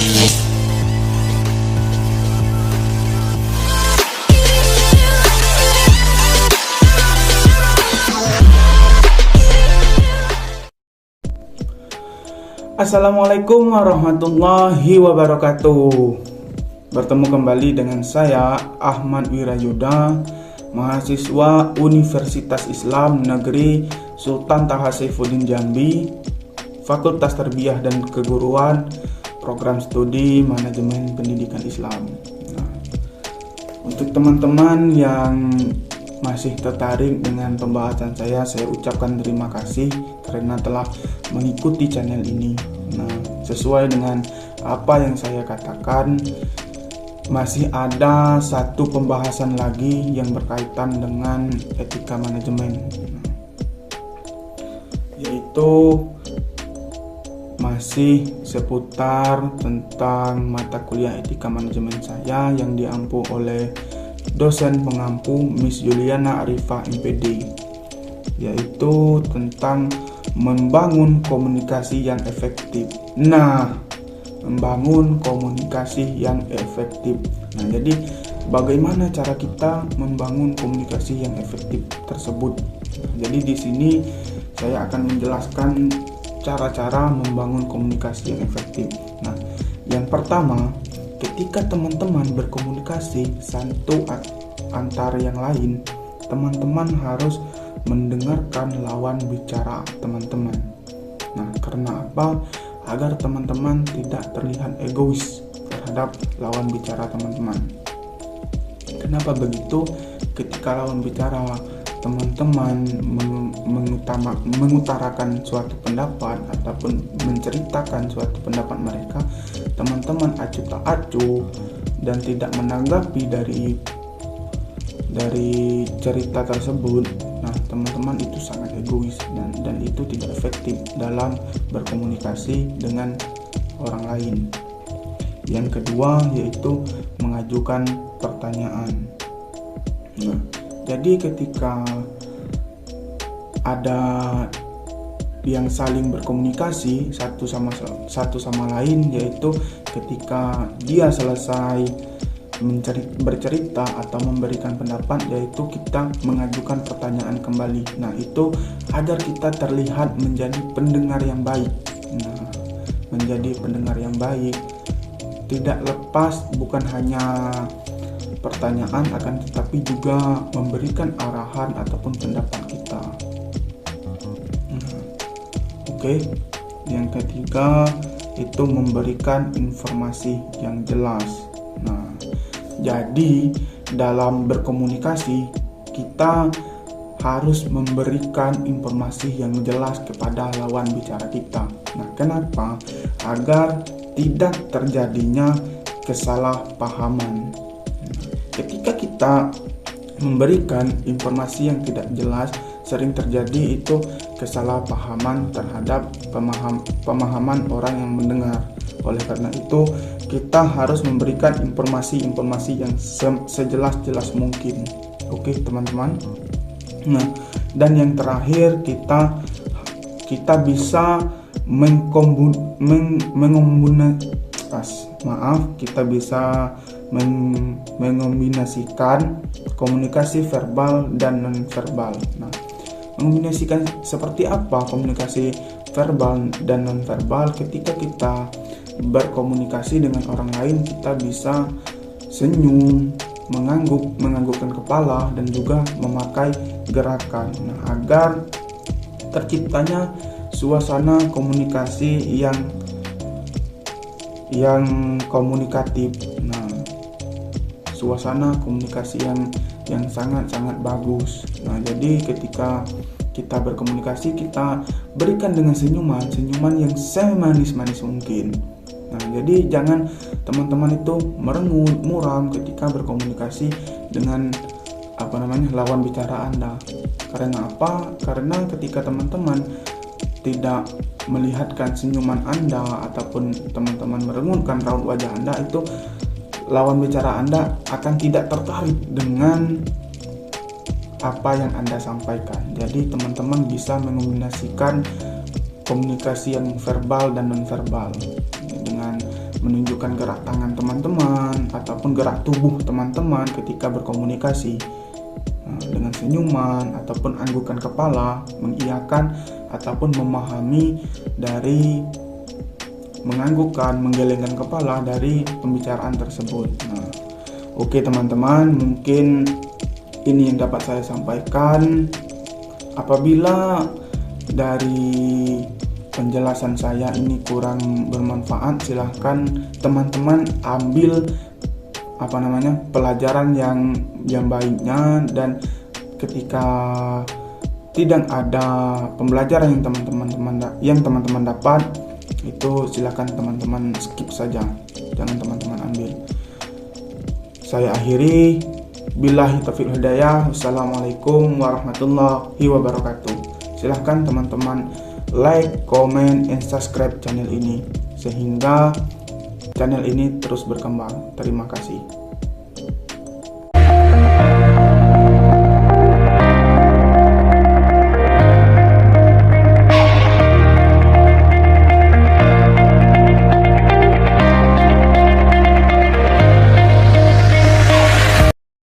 Assalamualaikum warahmatullahi wabarakatuh. Bertemu kembali dengan saya Ahmad Wirayuda, mahasiswa Universitas Islam Negeri Sultan Taha Saifuddin Jambi, Fakultas Tarbiyah dan Keguruan, Program Studi Manajemen Pendidikan Islam. Untuk teman-teman yang masih tertarik dengan pembahasan saya ucapkan terima kasih karena telah mengikuti channel ini. Sesuai dengan apa yang saya katakan, masih ada satu pembahasan lagi yang berkaitan dengan etika manajemen, yaitu masih seputar tentang mata kuliah etika manajemen saya yang diampu oleh dosen pengampu Miss Juliana Arifah MPD, yaitu tentang membangun komunikasi yang efektif. Membangun komunikasi yang efektif. Jadi bagaimana cara kita membangun komunikasi yang efektif tersebut? Jadi di sini saya akan menjelaskan cara-cara membangun komunikasi yang efektif. Yang pertama, ketika teman-teman berkomunikasi satu antara yang lain, teman-teman harus mendengarkan lawan bicara teman-teman. Karena apa? Agar teman-teman tidak terlihat egois terhadap lawan bicara teman-teman. Kenapa begitu? Ketika lawan bicara teman-teman mengutarakan suatu pendapat ataupun menceritakan suatu pendapat mereka, teman-teman acuh tak acuh dan tidak menanggapi dari cerita tersebut, teman-teman itu sangat egois dan itu tidak efektif dalam berkomunikasi dengan orang lain. Yang kedua yaitu mengajukan pertanyaan. Jadi ketika ada yang saling berkomunikasi satu sama lain, yaitu ketika dia selesai bercerita atau memberikan pendapat, yaitu kita mengajukan pertanyaan kembali. Itu agar kita terlihat menjadi pendengar yang baik. Menjadi pendengar yang baik tidak lepas bukan hanya pertanyaan, akan tetapi juga memberikan arahan ataupun pendapat kita. Yang ketiga itu memberikan informasi yang jelas. Jadi dalam berkomunikasi kita harus memberikan informasi yang jelas kepada lawan bicara kita. Kenapa? Agar tidak terjadinya kesalahpahaman. Ketika kita memberikan informasi yang tidak jelas, sering terjadi itu kesalahpahaman terhadap pemahaman orang yang mendengar. Oleh karena itu, kita harus memberikan informasi-informasi yang sejelas-jelas mungkin. Oke, teman-teman. Dan yang terakhir, kita bisa mengombinasikan komunikasi verbal dan non-verbal. Mengombinasikan seperti apa komunikasi verbal dan non-verbal? Ketika kita berkomunikasi dengan orang lain, kita bisa senyum, menganggukkan kepala, dan juga memakai gerakan agar terciptanya suasana komunikasi yang komunikatif. Suasana komunikasi yang sangat-sangat bagus. Jadi ketika kita berkomunikasi, kita berikan dengan senyuman yang semanis-manis mungkin. Jadi jangan teman-teman itu merengut, muram ketika berkomunikasi dengan lawan bicara Anda. Karena apa? Karena ketika teman-teman tidak melihatkan senyuman Anda ataupun teman-teman merengutkan raut wajah Anda, itu lawan bicara Anda akan tidak tertarik dengan apa yang Anda sampaikan. Jadi teman-teman bisa mengombinasikan komunikasi yang verbal dan non-verbal dengan menunjukkan gerak tangan teman-teman ataupun gerak tubuh teman-teman ketika berkomunikasi. Dengan senyuman ataupun anggukan kepala, mengiyakan ataupun memahami dari menganggukkan, menggelengkan kepala dari pembicaraan tersebut. Oke teman-teman, mungkin ini yang dapat saya sampaikan. Apabila dari penjelasan saya ini kurang bermanfaat, silahkan teman-teman ambil pelajaran yang baiknya, dan ketika tidak ada pembelajaran yang teman-teman dapat, itu silahkan teman-teman skip saja, jangan teman-teman ambil. Saya akhiri, billahi taufiq hidayah. Wassalamualaikum warahmatullahi wabarakatuh. Silahkan teman-teman like, comment, and subscribe channel ini sehingga channel ini terus berkembang. Terima kasih.